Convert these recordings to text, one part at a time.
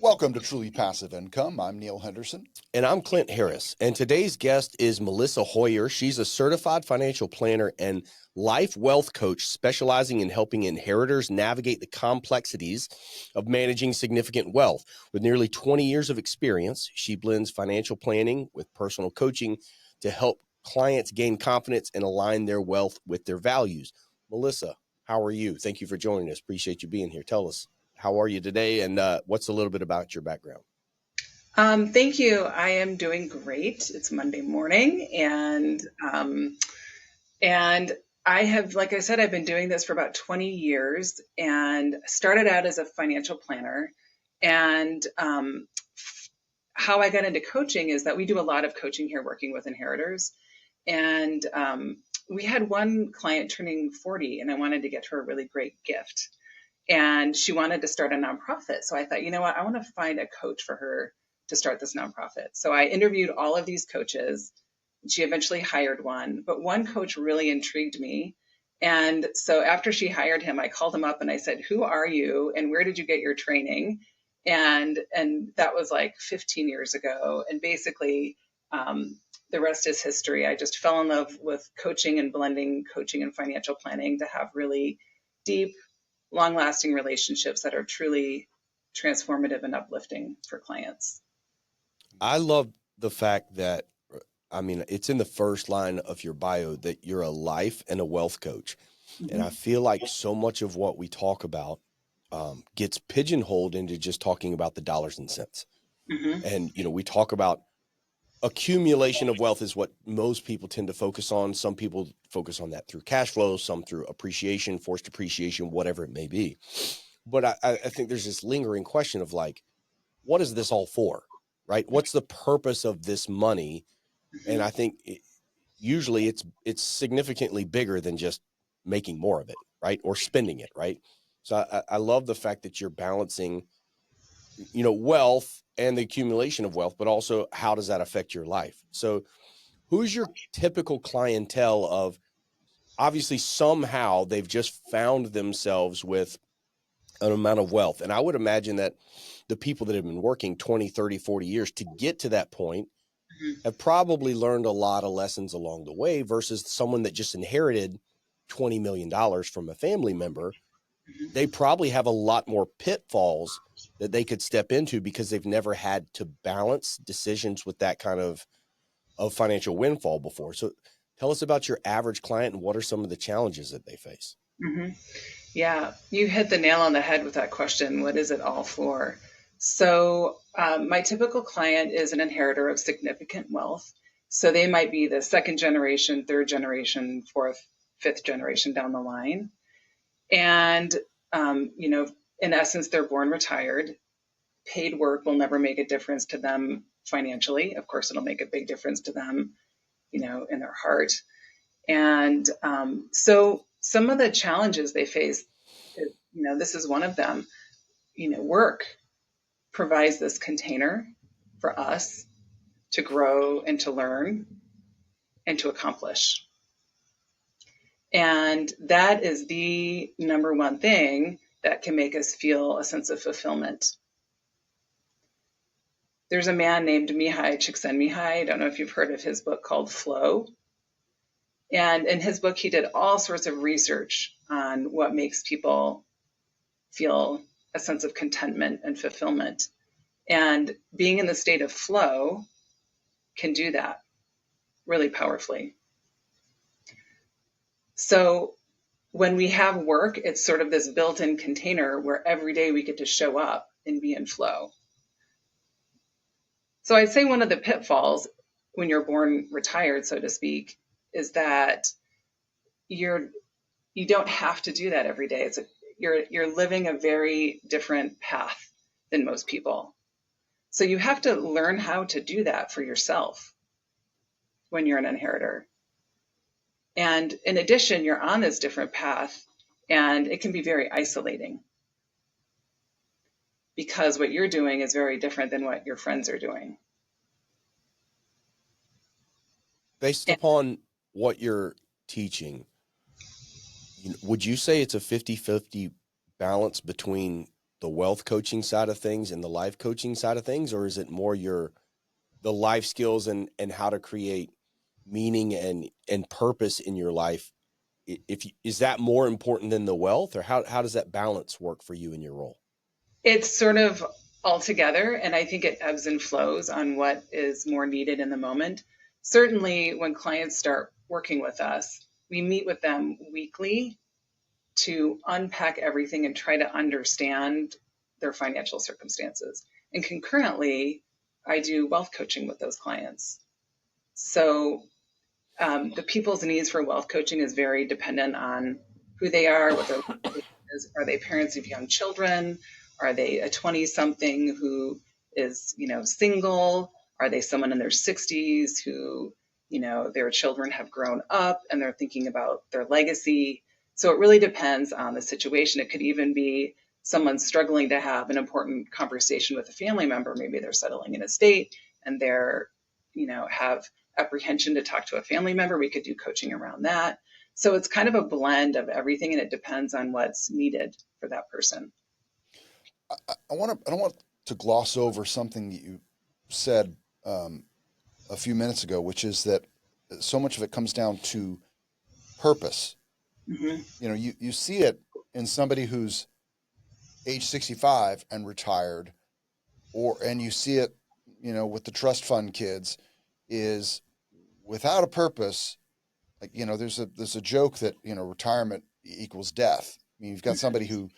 Welcome to Truly Passive Income. I'm Neil Henderson. And I'm Clint Harris. And today's guest is Melissa Hoyer. She's a certified financial planner and life wealth coach specializing in helping inheritors navigate the complexities of managing significant wealth. With nearly 20 years of experience, she blends financial planning with personal coaching to help clients gain confidence and align their wealth with their values. Melissa, how are you? Thank you for joining us. Appreciate you being here. Tell us, how are you today, and what's a little bit about your background? Thank you. I am doing great. It's Monday morning, and I have, like I said, I've been doing this for about 20 years, and started out as a financial planner. And how I got into coaching is that we do a lot of coaching here, working with inheritors, and we had one client turning 40, and I wanted to get her a really great gift. And she wanted to start a nonprofit. So I thought, you know what, I want to find a coach for her to start this nonprofit. So I interviewed all of these coaches. She eventually hired one, but one coach really intrigued me. And so after she hired him, I called him up and I said, who are you and where did you get your training? And that was like 15 years ago. And basically, the rest is history. I just fell in love with coaching and blending coaching and financial planning to have really deep, long-lasting relationships that are truly transformative and uplifting for clients. I love the fact that, it's in the first line of your bio that you're a life and a wealth coach. Mm-hmm. And I feel like so much of what we talk about gets pigeonholed into just talking about the dollars and cents. Mm-hmm. And, we talk about accumulation of wealth is what most people tend to focus on. Some people focus on that through cash flow, some through appreciation, forced appreciation, whatever it may be. But I think there's this lingering question of like, what is this all for, right? What's the purpose of this money? And I think usually it's significantly bigger than just making more of it, right? Or spending it, right? So I love the fact that you're balancing, wealth and the accumulation of wealth, but also how does that affect your life? So who's your typical clientele of, obviously somehow they've just found themselves with an amount of wealth. And I would imagine that the people that have been working 20, 30, 40 years to get to that point have probably learned a lot of lessons along the way versus someone that just inherited $20 million from a family member. They probably have a lot more pitfalls that they could step into because they've never had to balance decisions with that kind of financial windfall before. So tell us about your average client and what are some of the challenges that they face? Mm-hmm. Yeah, you hit the nail on the head with that question. What is it all for? So my typical client is an inheritor of significant wealth. So they might be the second generation, third generation, fourth, fifth generation down the line. And, in essence, they're born retired. Paid work will never make a difference to them financially. Of course, it'll make a big difference to them, in their heart. And so some of the challenges they face, this is one of them. Work provides this container for us to grow and to learn and to accomplish. And that is the number one thing that can make us feel a sense of fulfillment. There's a man named Mihai Csikszentmihalyi. I don't know if you've heard of his book called Flow. And in his book, he did all sorts of research on what makes people feel a sense of contentment and fulfillment. And being in the state of flow can do that really powerfully. So when we have work, it's sort of this built-in container where every day we get to show up and be in flow. So I'd say one of the pitfalls when you're born retired, so to speak, is that you don't have to do that every day. You're living a very different path than most people. So you have to learn how to do that for yourself when you're an inheritor. And in addition, you're on this different path, and it can be very isolating because what you're doing is very different than what your friends are doing. Based upon what you're teaching, would you say it's a 50-50 balance between the wealth coaching side of things and the life coaching side of things, or is it more the life skills and how to create meaning and purpose in your life? Is that more important than the wealth, or how does that balance work for you in your role? It's sort of all together, and I think it ebbs and flows on what is more needed in the moment. Certainly, when clients start working with us, we meet with them weekly to unpack everything and try to understand their financial circumstances. And concurrently, I do wealth coaching with those clients. So the people's needs for wealth coaching is very dependent on who they are, what their life is. Are they parents of young children? Are they a 20-something who is, single? Are they someone in their 60s who, their children have grown up and they're thinking about their legacy? So it really depends on the situation. It could even be someone struggling to have an important conversation with a family member. Maybe they're settling in a state and they're, have apprehension to talk to a family member. We could do coaching around that. So it's kind of a blend of everything, and it depends on what's needed for that person. I don't want to gloss over something that you said a few minutes ago, which is that so much of it comes down to purpose. Mm-hmm. You see it in somebody who's age 65 and retired, and you see it, with the trust fund kids, is without a purpose. Like, there's a joke that, retirement equals death. I mean, you've got somebody who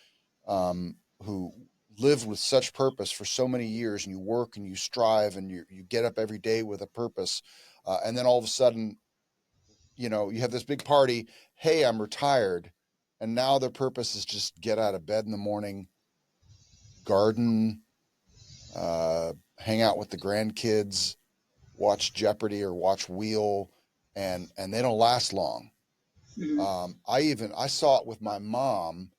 lived with such purpose for so many years, and you work and you strive and you get up every day with a purpose. And then all of a sudden, you have this big party. Hey, I'm retired. And now their purpose is just get out of bed in the morning, garden, hang out with the grandkids, watch Jeopardy or watch Wheel, and they don't last long. Mm-hmm. I saw it with my mom,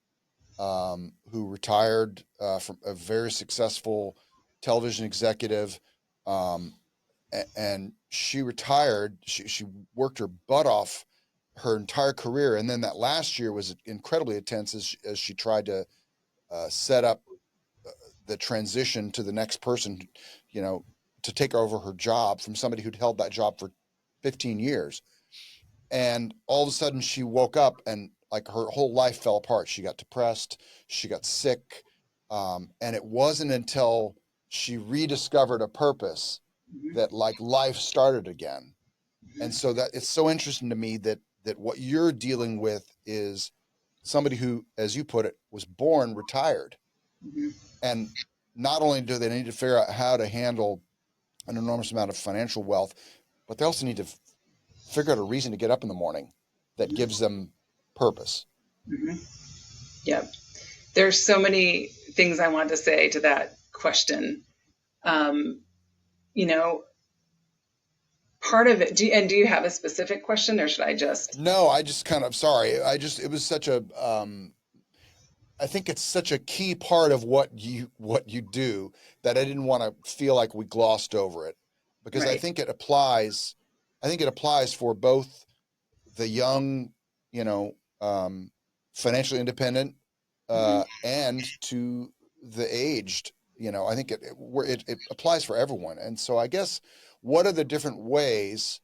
who retired from a very successful television executive, and she retired. She worked her butt off her entire career, and then that last year was incredibly intense as she tried to set up the transition to the next person, to take over her job from somebody who'd held that job for 15 years. And all of a sudden she woke up and like her whole life fell apart. She got depressed, she got sick. And it wasn't until she rediscovered a purpose Mm-hmm. that like life started again. Mm-hmm. And so that it's so interesting to me that what you're dealing with is somebody who, as you put it, was born retired. Mm-hmm. And not only do they need to figure out how to handle an enormous amount of financial wealth, but they also need to figure out a reason to get up in the morning that gives them purpose. Mm-hmm. Yeah. There's so many things I want to say to that question. You know, part of it, do you have a specific question, or should I just? No, I just kind of, sorry. It was such a, I think it's such a key part of what you do that I didn't want to feel like we glossed over it, because Right. I think it applies for both the young, you know, financially independent, Mm-hmm. and to the aged. I think it applies for everyone. And so I guess, what are the different ways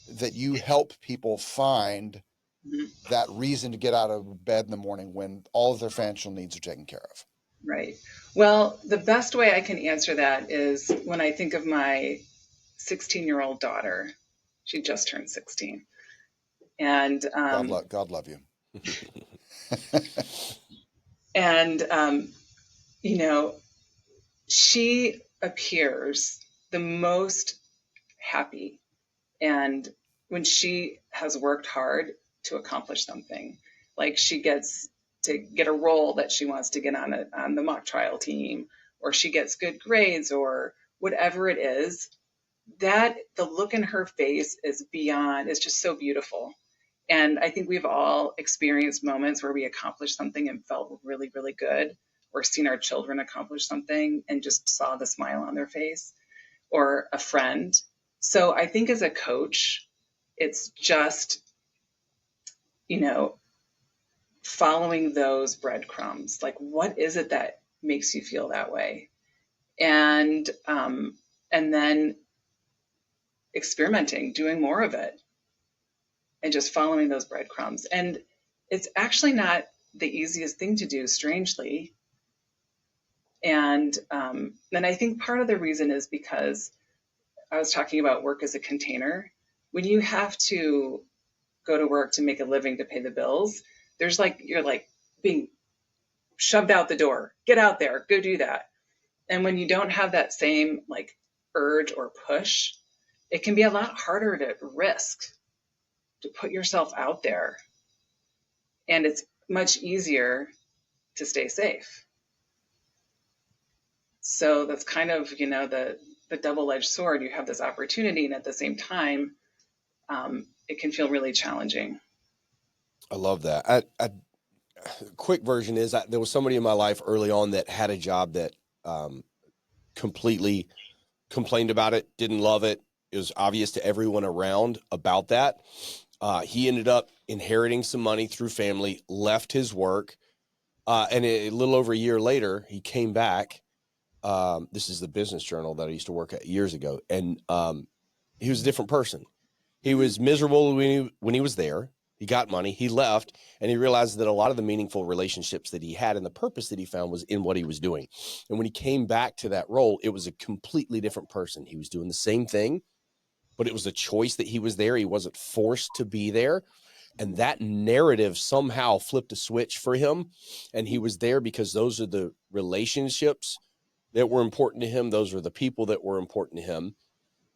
that you help people find Mm-hmm. that reason to get out of bed in the morning when all of their financial needs are taken care of? Right. Well, the best way I can answer that is when I think of my 16-year-old daughter. She just turned 16. And, God love you. and you know, she appears the most happy. And when she has worked hard to accomplish something, like she gets to get a role that she wants to get on the mock trial team, or she gets good grades, or whatever it is, that the look in her face is beyond, it's just so beautiful. And I think we've all experienced moments where we accomplished something and felt really, really good, or seen our children accomplish something and just saw the smile on their face, or a friend. So I think as a coach, it's just, you know, following those breadcrumbs. Like, what is it that makes you feel that way? And then experimenting, doing more of it, and just following those breadcrumbs. And it's actually not the easiest thing to do, strangely. And I think part of the reason is because I was talking about work as a container. When you have to go to work to make a living to pay the bills, there's like, you're like being shoved out the door. Get out there, go do that. And when you don't have that same like urge or push, it can be a lot harder to risk, to put yourself out there. And it's much easier to stay safe. So that's kind of, the double-edged sword. You have this opportunity, and at the same time, it can feel really challenging. I love that. Quick version is there was somebody in my life early on that had a job that completely complained about it, didn't love it. It was obvious to everyone around about that. He ended up inheriting some money through family, left his work, and a little over a year later, he came back. This is the Business Journal that I used to work at years ago, and he was a different person. He was miserable when he was there. He got money, he left, and he realized that a lot of the meaningful relationships that he had and the purpose that he found was in what he was doing. And when he came back to that role, it was a completely different person. He was doing the same thing, but it was a choice that he was there. He wasn't forced to be there. And that narrative somehow flipped a switch for him. And he was there because those are the relationships that were important to him. Those were the people that were important to him.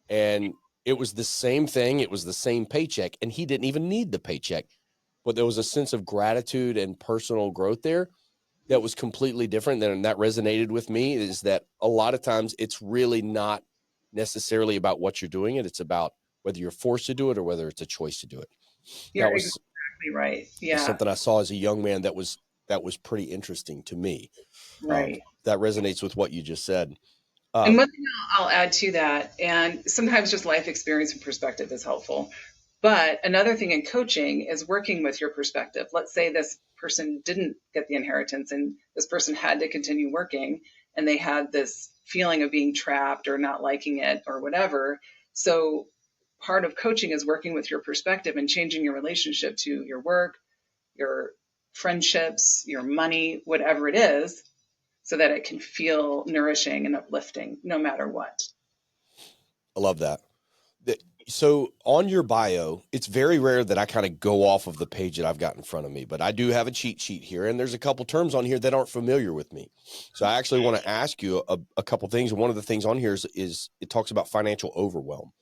And it was the same thing. It was the same paycheck, and he didn't even need the paycheck, but there was a sense of gratitude and personal growth there that was completely different. And that resonated with me, is that a lot of times it's really not necessarily about what you're doing. It's about whether you're forced to do it or whether it's a choice to do it. You're exactly right. Yeah. Something I saw as a young man that was pretty interesting to me. Right. That resonates with what you just said. And one thing I'll add to that, and sometimes just life experience and perspective is helpful, but another thing in coaching is working with your perspective. Let's say this person didn't get the inheritance and this person had to continue working, and they had this feeling of being trapped or not liking it or whatever. So part of coaching is working with your perspective and changing your relationship to your work, your friendships, your money, whatever it is, so that it can feel nourishing and uplifting no matter what. I love that. So on your bio, it's very rare that I kind of go off of the page that I've got in front of me, but I do have a cheat sheet here, and there's a couple terms on here that aren't familiar with me. So I actually want to ask you a couple things. One of the things on here is it talks about financial overwhelm.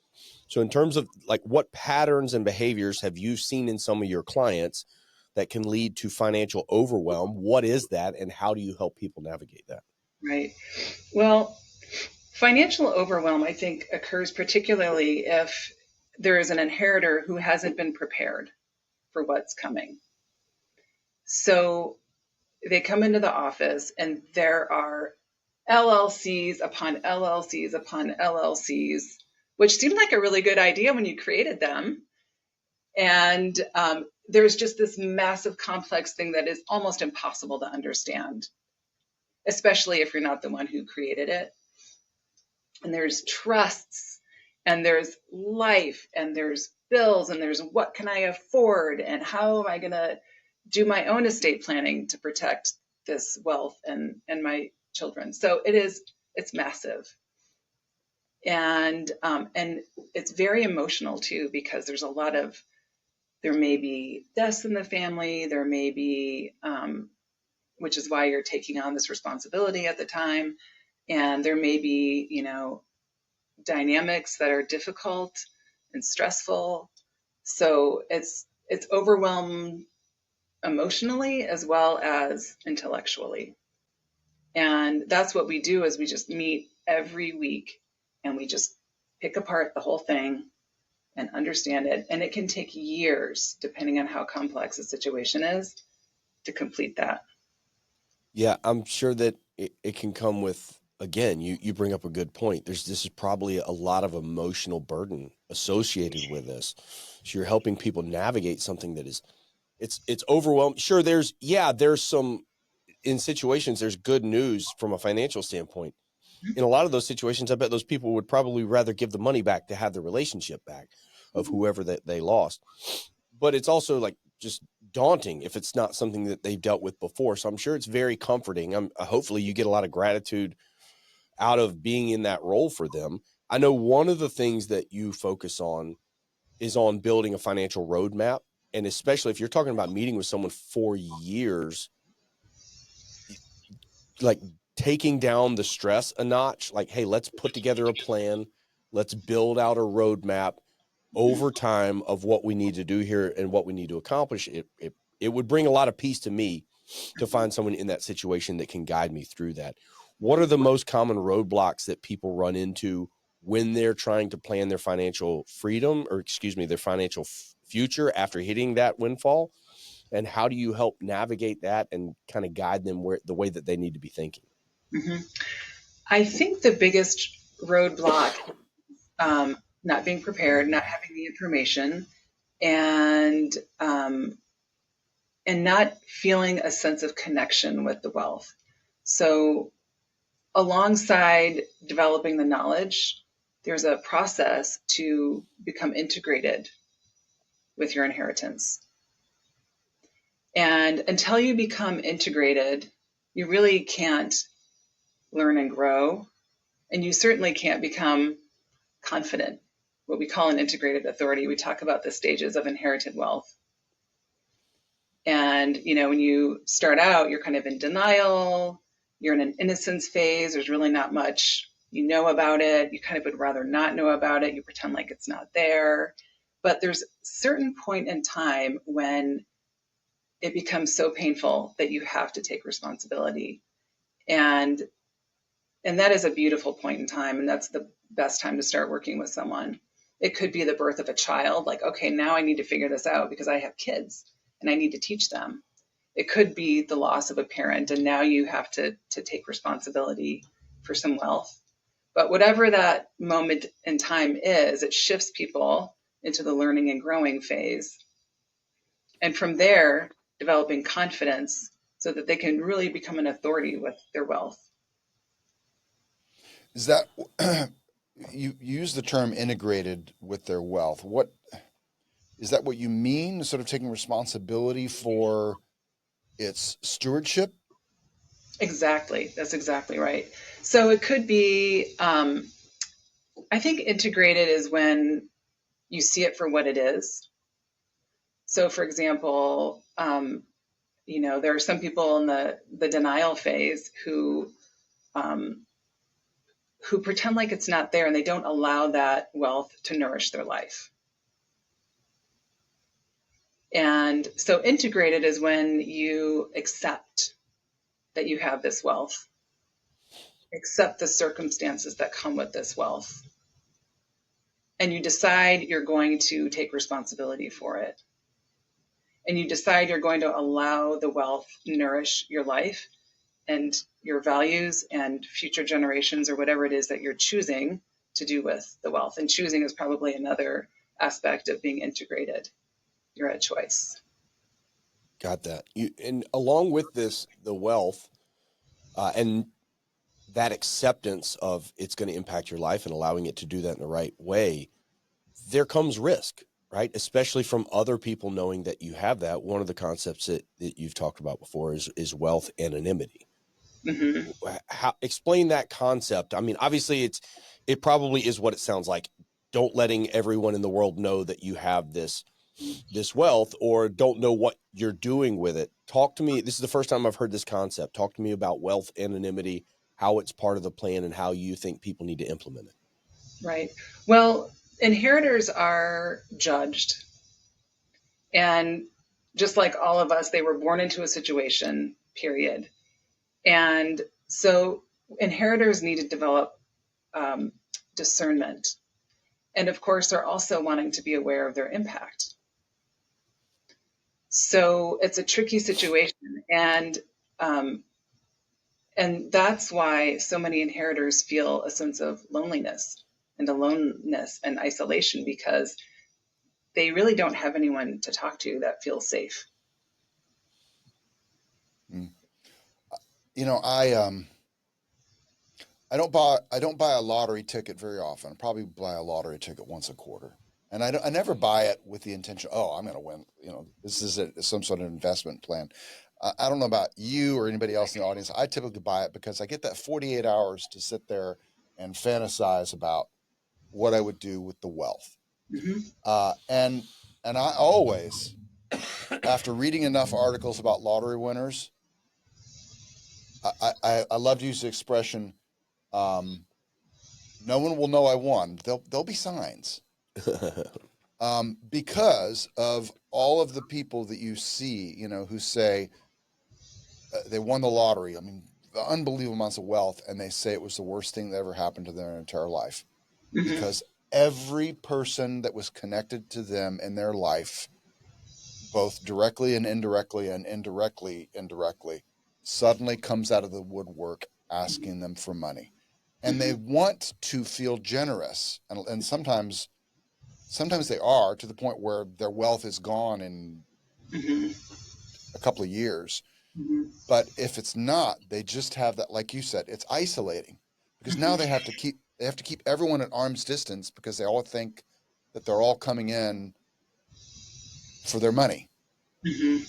So in terms of like, what patterns and behaviors have you seen in some of your clients that can lead to financial overwhelm? What is that, and how do you help people navigate that? Right. Well, financial overwhelm, I think, occurs particularly if there is an inheritor who hasn't been prepared for what's coming. So they come into the office and there are LLCs upon LLCs upon LLCs, which seemed like a really good idea when you created them. And there's just this massive complex thing that is almost impossible to understand, especially if you're not the one who created it. And there's trusts, and there's life, and there's bills, and there's what can I afford, and how am I going to do my own estate planning to protect this wealth and my children. So it's massive. And it's very emotional too, because there may be deaths in the family, there may be, which is why you're taking on this responsibility at the time. And there may be, dynamics that are difficult and stressful. So it's overwhelmed emotionally as well as intellectually. And that's what we do, is we just meet every week and we just pick apart the whole thing and understand it. And it can take years, depending on how complex the situation is, to complete that. Yeah, I'm sure that it can come with, again, you bring up a good point. This is probably a lot of emotional burden associated with this. So you're helping people navigate something that is it's overwhelming. Sure, there's some, in situations, there's good news from a financial standpoint. In a lot of those situations, I bet those people would probably rather give the money back to have the relationship back of whoever that they lost. But it's also like just daunting if it's not something that they've dealt with before. So I'm sure it's very comforting. Hopefully you get a lot of gratitude out of being in that role for them. I know one of the things that you focus on is on building a financial roadmap. And especially if you're talking about meeting with someone for years, like taking down the stress a notch, like, hey, let's put together a plan. Let's build out a roadmap over time of what we need to do here and what we need to accomplish. It would bring a lot of peace to me to find someone in that situation that can guide me through that. What are the most common roadblocks that people run into when they're trying to plan their financial freedom, or their financial future after hitting that windfall? And how do you help navigate that and kind of guide them the way that they need to be thinking? Mm-hmm. I think the biggest roadblock, not being prepared, not having the information, and not feeling a sense of connection with the wealth. So alongside developing the knowledge, there's a process to become integrated with your inheritance. And until you become integrated, you really can't learn and grow. And you certainly can't become confident, what we call an integrated authority. We talk about the stages of inherited wealth. And, when you start out, you're kind of in denial, you're in an innocence phase, there's really not much you know about it, you kind of would rather not know about it, you pretend like it's not there. But there's a certain point in time when it becomes so painful that you have to take responsibility. And that is a beautiful point in time, and that's the best time to start working with someone. It could be the birth of a child, like, okay, now I need to figure this out because I have kids and I need to teach them. It could be the loss of a parent, and now you have to take responsibility for some wealth. But whatever that moment in time is, it shifts people into the learning and growing phase. And from there, developing confidence so that they can really become an authority with their wealth. Is that you use the term integrated with their wealth? What is that? What you mean? Sort of taking responsibility for its stewardship? Exactly. That's exactly right. So it could be, I think integrated is when you see it for what it is. So, for example, there are some people in the denial phase who pretend like it's not there, and they don't allow that wealth to nourish their life. And so integrated is when you accept that you have this wealth, accept the circumstances that come with this wealth, and you decide you're going to take responsibility for it. And you decide you're going to allow the wealth nourish your life and your values and future generations, or whatever it is that you're choosing to do with the wealth. And choosing is probably another aspect of being integrated. You're at choice. Got that. And along with this, the wealth and that acceptance of it's going to impact your life and allowing it to do that in the right way, there comes risk, right? Especially from other people knowing that you have that. One of the concepts that you've talked about before is wealth anonymity. Mm-hmm. Explain that concept. I mean, obviously it probably is what it sounds like. Don't letting everyone in the world know that you have this wealth, or don't know what you're doing with it. Talk to me. This is the first time I've heard this concept. Talk to me about wealth anonymity, how it's part of the plan, and how you think people need to implement it. Right. Well, inheritors are judged. And just like all of us, they were born into a situation, period. And so inheritors need to develop discernment. And of course, they're also wanting to be aware of their impact. So it's a tricky situation. And that's why so many inheritors feel a sense of loneliness and aloneness and isolation, because they really don't have anyone to talk to that feels safe. Mm. You know, I don't buy a lottery ticket very often. I probably buy a lottery ticket once a quarter. And I never buy it with the intention, oh, I'm going to win. You know, this is some sort of investment plan. I don't know about you or anybody else in the audience. I typically buy it because I get that 48 hours to sit there and fantasize about what I would do with the wealth. Mm-hmm. And I always, after reading enough articles about lottery winners, I love to use the expression, um, no one will know I won. There'll be signs, because of all of the people that you see, you know, who say they won the lottery. I mean, the unbelievable amounts of wealth, and they say it was the worst thing that ever happened to their entire life, Mm-hmm. because every person that was connected to them in their life, both directly and indirectly, suddenly comes out of the woodwork asking them for money. And they want to feel generous. And sometimes they are, to the point where their wealth is gone in Mm-hmm. a couple of years. Mm-hmm. But if it's not, they just have that, like you said, it's isolating, because now they have to keep everyone at arm's distance, because they all think that they're all coming in for their money. Mm-hmm.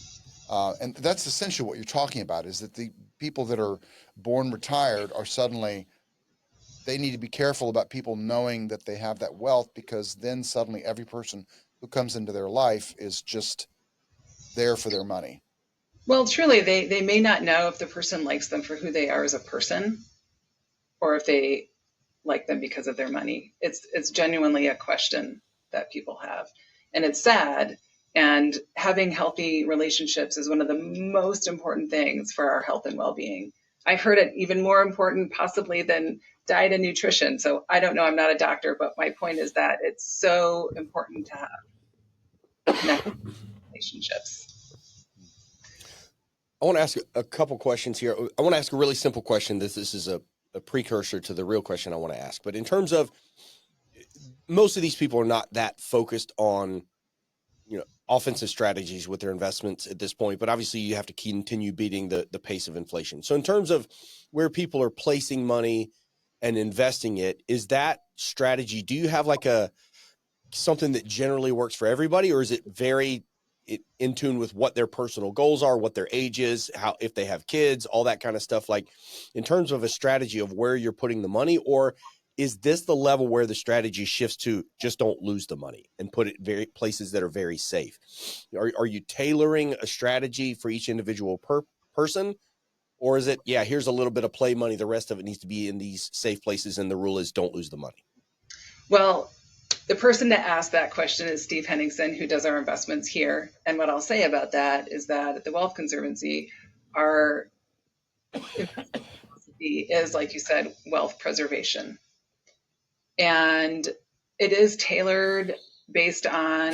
And that's essentially what you're talking about, is that the people that are born retired are suddenly, they need to be careful about people knowing that they have that wealth, because then suddenly every person who comes into their life is just there for their money. Well, truly, they may not know if the person likes them for who they are as a person, or if they like them because of their money. It's genuinely a question that people have, and it's sad. And having healthy relationships is one of the most important things for our health and well-being. I've heard it even more important possibly than diet and nutrition. So I don't know, I'm not a doctor, but my point is that it's so important to have connected relationships. I want to ask a couple questions here. I want to ask a really simple question. This is a precursor to the real question I want to ask. But in terms of, most of these people are not that focused on, you know, offensive strategies with their investments at this point, but obviously you have to continue beating the pace of inflation. So in terms of where people are placing money and investing it, is that strategy, do you have like something that generally works for everybody, or is it very in tune with what their personal goals are, what their age is, how, if they have kids, all that kind of stuff, like in terms of a strategy of where you're putting the money? Or is this the level where the strategy shifts to just don't lose the money and put it very places that are very safe? Are you tailoring a strategy for each individual person? Or is it, yeah, here's a little bit of play money, the rest of it needs to be in these safe places, and the rule is don't lose the money? Well, the person to ask that question is Steve Henderson, who does our investments here. And what I'll say about that is that at the Wealth Conservancy, our philosophy is, like you said, wealth preservation. And it is tailored based on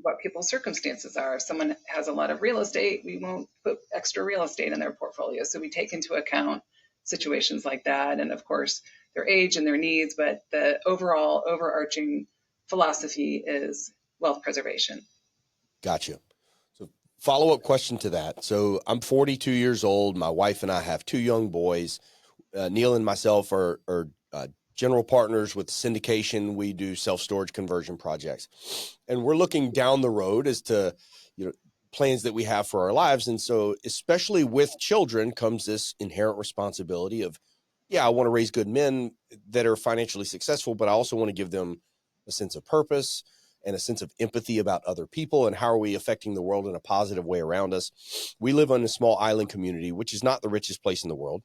what people's circumstances are. If someone has a lot of real estate, we won't put extra real estate in their portfolio. So we take into account situations like that, and of course their age and their needs, but the overall overarching philosophy is wealth preservation. Gotcha. So follow-up question to that. So I'm 42 years old. My wife and I have two young boys. Neil and myself are general partners with syndication. We do self-storage conversion projects, and we're looking down the road as to, you know, plans that we have for our lives. And so especially with children comes this inherent responsibility of, yeah, I want to raise good men that are financially successful, but I also want to give them a sense of purpose and a sense of empathy about other people, and how are we affecting the world in a positive way around us. We live on a small island community, which is not the richest place in the world,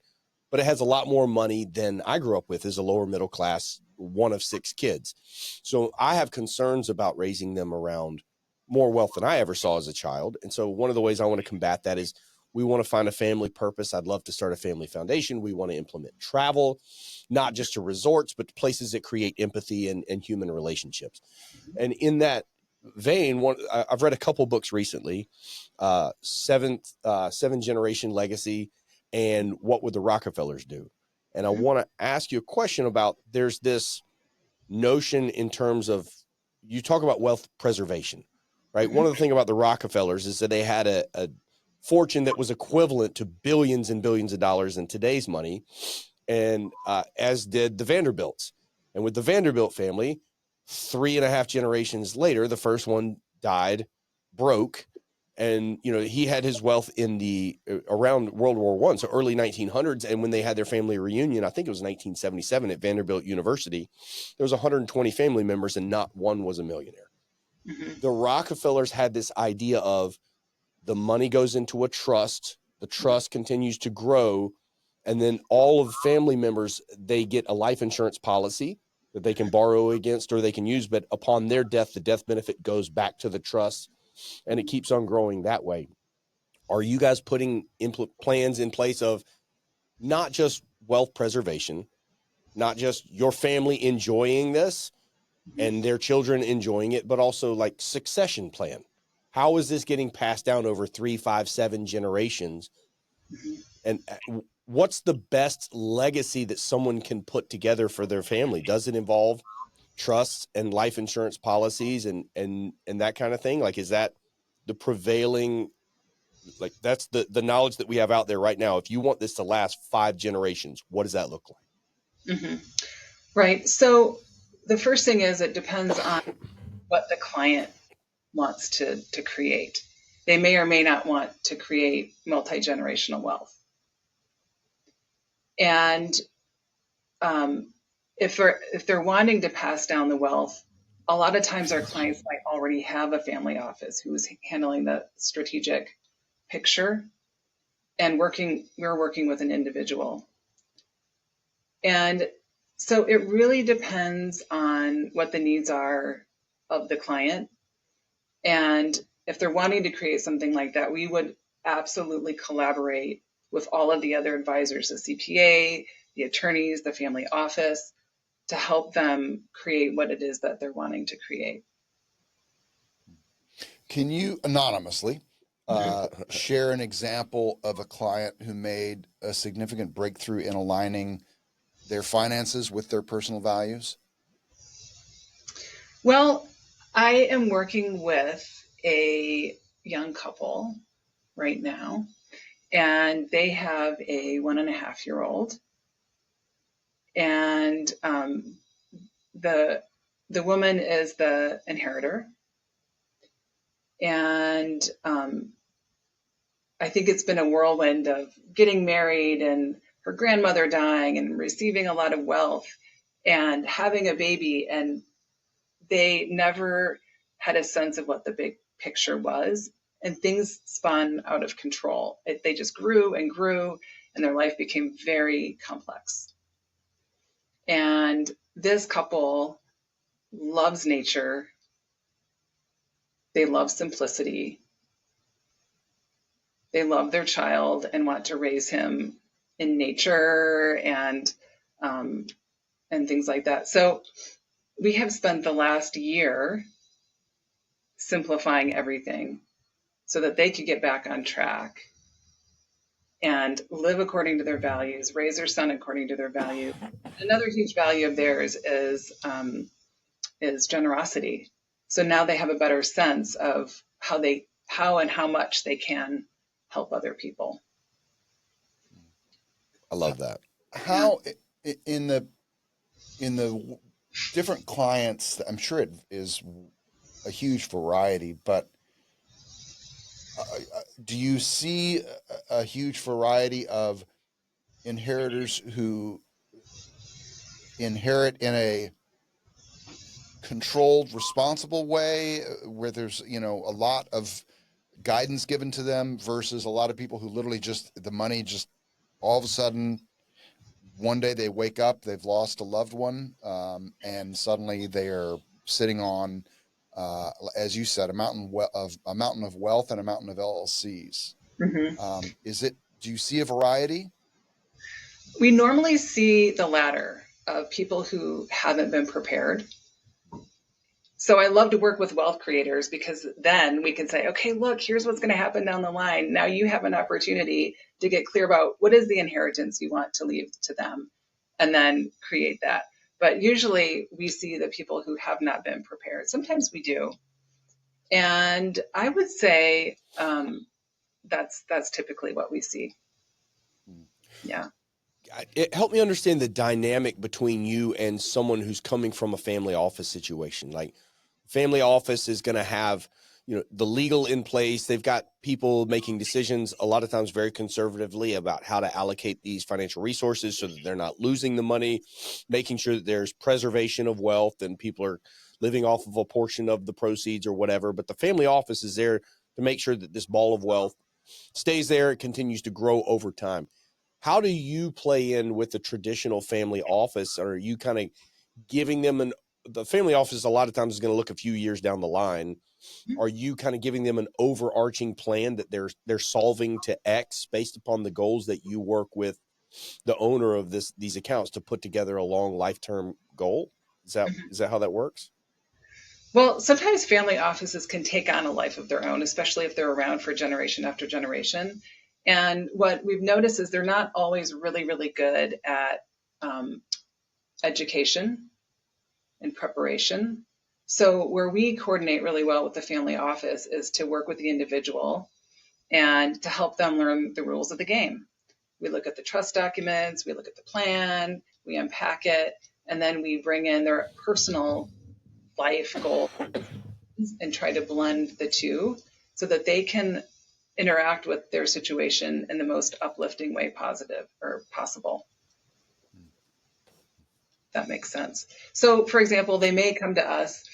but it has a lot more money than I grew up with as a lower middle class, one of six kids. So I have concerns about raising them around more wealth than I ever saw as a child. And so one of the ways I want to combat that is we want to find a family purpose. I'd love to start a family foundation. We want to implement travel, not just to resorts, but to places that create empathy and human relationships. And in that vein, I've read a couple books recently, Seven Generation Legacy and What Would the Rockefellers Do? And I want to ask you a question about, there's this notion in terms of, you talk about wealth preservation, right? One of the things about the Rockefellers is that they had a fortune that was equivalent to billions and billions of dollars in today's money, and as did the Vanderbilts. And with the Vanderbilt family, 3.5 generations later, the first one died broke, and he had his wealth in the around World War I, so early 1900s. And when they had their family reunion, I think it was 1977 at Vanderbilt University, there was 120 family members, and not one was a millionaire. Mm-hmm. The Rockefellers had this idea of the money goes into a trust, the trust continues to grow, and then all of the family members, they get a life insurance policy that they can borrow against or they can use, but upon their death, the death benefit goes back to the trust, and it keeps on growing that way. Are you guys putting plans in place of not just wealth preservation, not just your family enjoying this and their children enjoying it, but also like succession plan? How is this getting passed down over 3, 5, 7 generations? And what's the best legacy that someone can put together for their family? Does it involve trusts and life insurance policies and that kind of thing? Like, is that the prevailing, like that's the knowledge that we have out there right now? If you want this to last 5 generations, what does that look like? Mm-hmm. Right. So the first thing is it depends on what the client wants to create. They may or may not want to create multi-generational wealth. And if they're wanting to pass down the wealth, a lot of times our clients might already have a family office who's handling the strategic picture, and we're working with an individual. And so it really depends on what the needs are of the client. And if they're wanting to create something like that, we would absolutely collaborate with all of the other advisors, the CPA, the attorneys, the family office, to help them create what it is that they're wanting to create. Can you anonymously share an example of a client who made a significant breakthrough in aligning their finances with their personal values? Well, I am working with a young couple right now, and they have a 1.5-year-old. And the woman is the inheritor. And I think it's been a whirlwind of getting married and her grandmother dying and receiving a lot of wealth and having a baby. And they never had a sense of what the big picture was. And things spun out of control. They just grew and grew, and their life became very complex. And this couple loves nature. They love simplicity. They love their child and want to raise him in nature and things like that. So we have spent the last year simplifying everything so that they could get back on track and live according to their values, raise their son according to their value. Another huge value of theirs is generosity. So now they have a better sense of how and how much they can help other people. I love that. How in the different clients, I'm sure it is a huge variety, but do you see a huge variety of inheritors who inherit in a controlled, responsible way where there's, a lot of guidance given to them versus a lot of people who literally just the money just all of a sudden one day they wake up, they've lost a loved one, and suddenly they are sitting on, as you said, a mountain of wealth and a mountain of LLCs. Mm-hmm. Do you see a variety? We normally see the latter of people who haven't been prepared. So I love to work with wealth creators because then we can say, okay, look, here's what's going to happen down the line. Now you have an opportunity to get clear about what is the inheritance you want to leave to them and then create that. But usually we see the people who have not been prepared. Sometimes we do. And I would say that's typically what we see. Yeah. Help me understand the dynamic between you and someone who's coming from a family office situation. Like, family office is going to have, the legal in place. They've got people making decisions a lot of times very conservatively about how to allocate these financial resources so that they're not losing the money, making sure that there's preservation of wealth and people are living off of a portion of the proceeds or whatever. But the family office is there to make sure that this ball of wealth stays there. It continues to grow over time. How do you play in with the traditional family office? Or are you kind of giving them the family office a lot of times is going to look a few years down the line. Are you kind of giving them an overarching plan that they're solving to X based upon the goals that you work with the owner of these accounts to put together a long lifetime goal? Is that how that works? Well, sometimes family offices can take on a life of their own, especially if they're around for generation after generation. And what we've noticed is they're not always really, really good at education and preparation. So where we coordinate really well with the family office is to work with the individual and to help them learn the rules of the game. We look at the trust documents, we look at the plan, we unpack it, and then we bring in their personal life goals and try to blend the two so that they can interact with their situation in the most uplifting way possible. That makes sense. So, for example, they may come to us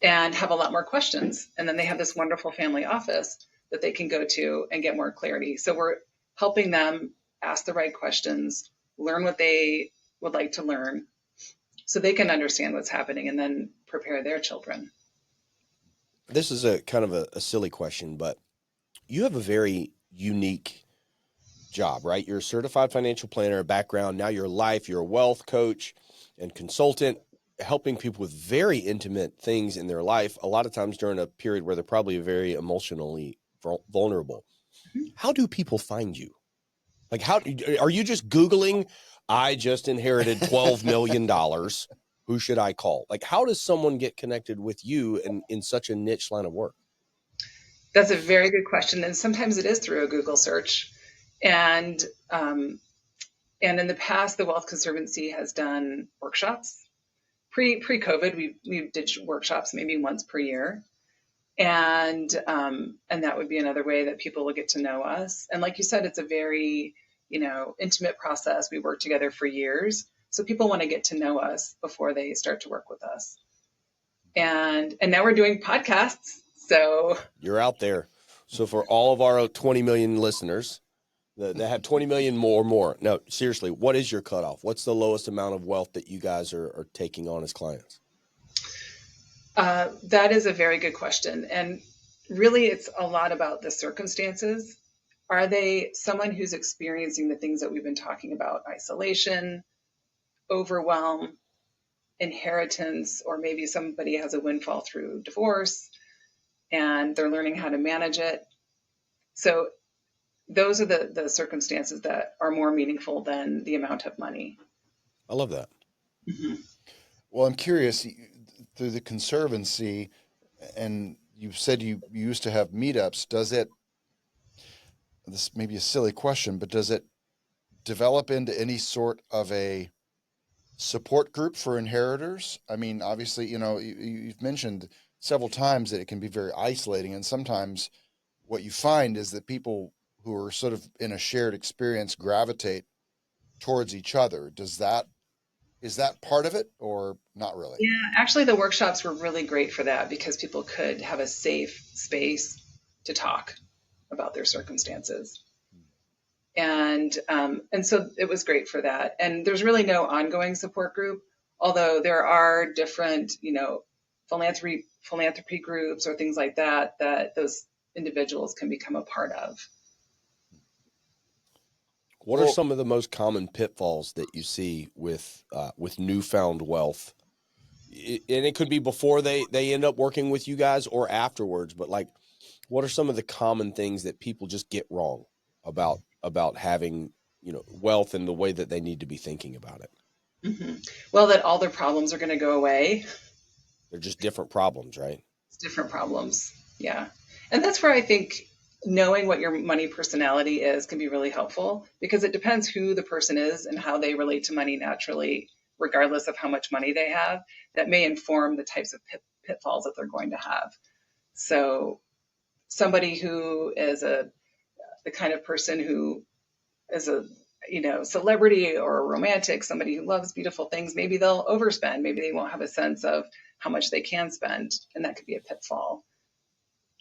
and have a lot more questions, and then they have this wonderful family office that they can go to and get more clarity. So we're helping them ask the right questions, learn what they would like to learn, so they can understand what's happening and then prepare their children. This is a kind of a silly question, but you have a very unique job, right? You're a certified financial planner, a background. Now you're you're a wealth coach and consultant, helping people with very intimate things in their life, a lot of times during a period where they're probably very emotionally vulnerable. Mm-hmm. How do people find you? Like, how are you just Googling, I just inherited $12 million. Who should I call? Like, how does someone get connected with you in such a niche line of work? That's a very good question. And sometimes it is through a Google search. And in the past, the Wealth Conservancy has done workshops. Pre-COVID, we did workshops maybe once per year. And that would be another way that people will get to know us. And like you said, it's a very, intimate process. We work together for years. So people want to get to know us before they start to work with us. And now we're doing podcasts. So you're out there. So for all of our 20 million listeners that have 20 million more. No, seriously, what is your cutoff? What's the lowest amount of wealth that you guys are taking on as clients? That is a very good question. And really, it's a lot about the circumstances. Are they someone who's experiencing the things that we've been talking about? Isolation, overwhelm, inheritance, or maybe somebody has a windfall through divorce and they're learning how to manage it. So those are the circumstances that are more meaningful than the amount of money. I love that. Mm-hmm. Well, I'm curious, through the Conservancy, and you said you used to have meetups, this may be a silly question, but does it develop into any sort of a support group for inheritors? I mean, obviously, you've mentioned several times that it can be very isolating, and sometimes what you find is that people who are sort of in a shared experience gravitate towards each other. Is that part of it or not really? Yeah, actually, the workshops were really great for that because people could have a safe space to talk about their circumstances. And so it was great for that. And there's really no ongoing support group, although there are different, philanthropy groups or things like that those individuals can become a part of. What are some of the most common pitfalls that you see with newfound wealth? And it could be before they end up working with you guys or afterwards, but like, what are some of the common things that people just get wrong about having, wealth and the way that they need to be thinking about it? Mm-hmm. Well, that all their problems are going to go away. They're just different problems, right? It's different problems. Yeah. And that's where I think knowing what your money personality is can be really helpful, because it depends who the person is and how they relate to money naturally, regardless of how much money they have. That may inform the types of pitfalls that they're going to have. So somebody who is the kind of person who is a celebrity or a romantic, somebody who loves beautiful things, maybe they'll overspend. Maybe they won't have a sense of how much they can spend, and that could be a pitfall.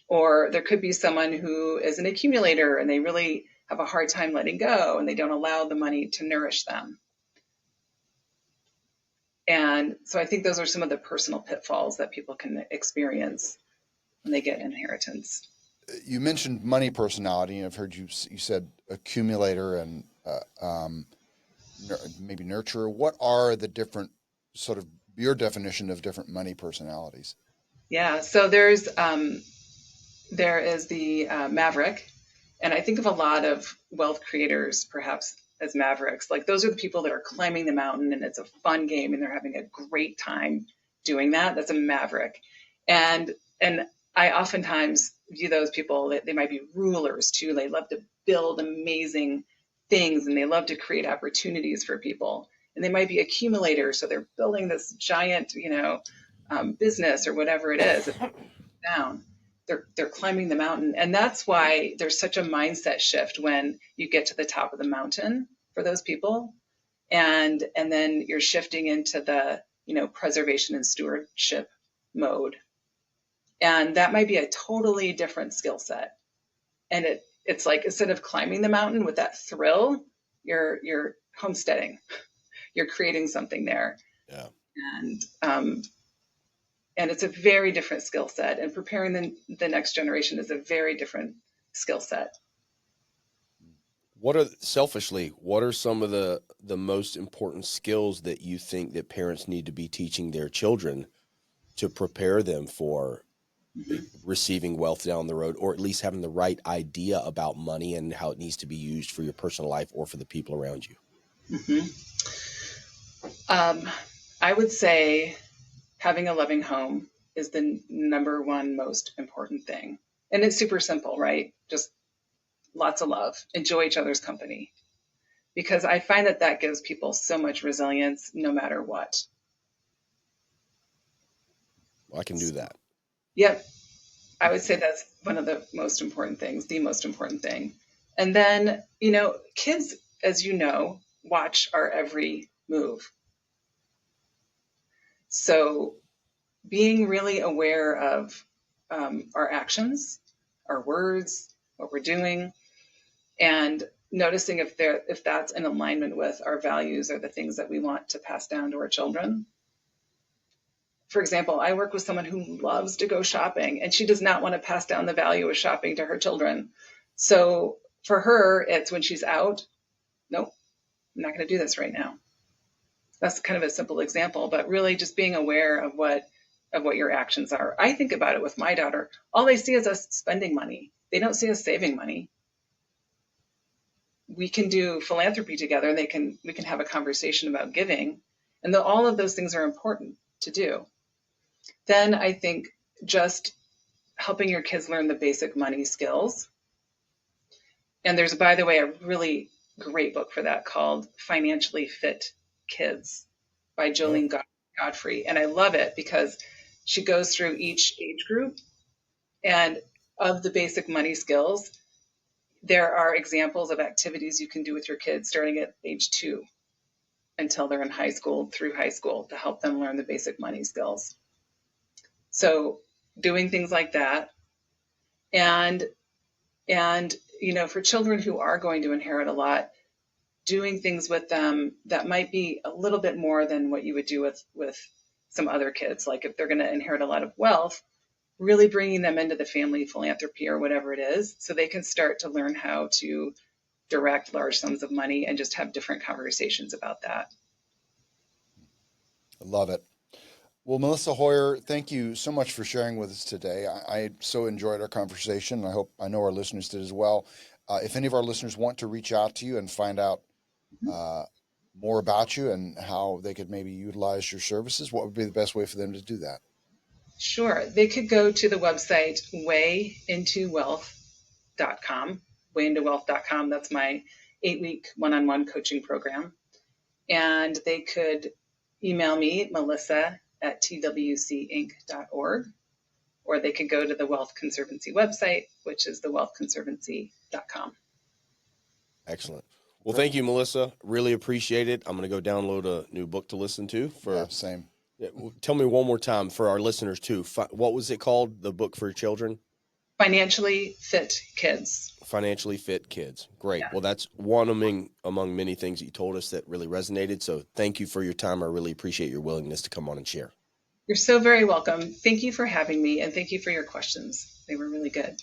Or there could be someone who is an accumulator and they really have a hard time letting go and they don't allow the money to nourish them. And so I think those are some of the personal pitfalls that people can experience when they get inheritance. You mentioned money personality, and I've heard you said accumulator and maybe nurturer. What are the different sort of your definition of different money personalities? Yeah, so there is the maverick, and I think of a lot of wealth creators perhaps as mavericks. Like those are the people that are climbing the mountain and it's a fun game and they're having a great time doing that. That's a maverick. And I oftentimes view those people that they might be rulers too. They love to build amazing things and they love to create opportunities for people. And they might be accumulators, so they're building this giant, business or whatever it is down. They're climbing the mountain, and that's why there's such a mindset shift when you get to the top of the mountain for those people, and then you're shifting into the preservation and stewardship mode, and that might be a totally different skill set. And it's like instead of climbing the mountain with that thrill, you're homesteading, you're creating something there. Yeah. And it's a very different skill set, and preparing the next generation is a very different skill set. What are some of the most important skills that you think that parents need to be teaching their children to prepare them for receiving wealth down the road, or at least having the right idea about money and how it needs to be used for your personal life or for the people around you? I would say having a loving home is the number one most important thing. And it's super simple, right? Just lots of love, enjoy each other's company. Because I find that gives people so much resilience no matter what. Well, I can do that. Yep. I would say that's one of the most important things, the most important thing. And then, kids, as you know, watch our every move. So being really aware of our actions, our words, what we're doing, and noticing if that's in alignment with our values or the things that we want to pass down to our children. For example, I work with someone who loves to go shopping, and she does not want to pass down the value of shopping to her children. So for her, it's when she's out, nope, I'm not going to do this right now. That's kind of a simple example, but really just being aware of what your actions are. I think about it with my daughter. All they see is us spending money. They don't see us saving money. We can do philanthropy together, and we can have a conversation about giving, and all of those things are important to do. Then I think just helping your kids learn the basic money skills. And there's, by the way, a really great book for that called Financially Fit Kids by Jolene Godfrey. And I love it because she goes through each age group, and of the basic money skills, there are examples of activities you can do with your kids starting at age 2 until they're in high school, through high school, to help them learn the basic money skills. So doing things like that. And for children who are going to inherit a lot, doing things with them that might be a little bit more than what you would do with some other kids. Like if they're going to inherit a lot of wealth, really bringing them into the family philanthropy or whatever it is, so they can start to learn how to direct large sums of money and just have different conversations about that. I love it. Well, Melissa Hoyer, thank you so much for sharing with us today. I so enjoyed our conversation. I know our listeners did as well. If any of our listeners want to reach out to you and find out more about you and how they could maybe utilize your services, what would be the best way for them to do that? Sure. They could go to the website wayintowealth.com, wayintowealth.com. That's my 8-week one-on-one coaching program. And they could email me, melissa@twcinc.org, or they could go to the Wealth Conservancy website, which is thewealthconservancy.com. Excellent. Well, thank you, Melissa. Really appreciate it. I'm going to go download a new book to listen to. Same. Tell me one more time for our listeners too. What was it called? The book for children? Financially Fit Kids. Financially Fit Kids. Great. Yeah. Well, that's one among many things that you told us that really resonated. So thank you for your time. I really appreciate your willingness to come on and share. You're so very welcome. Thank you for having me, and thank you for your questions. They were really good.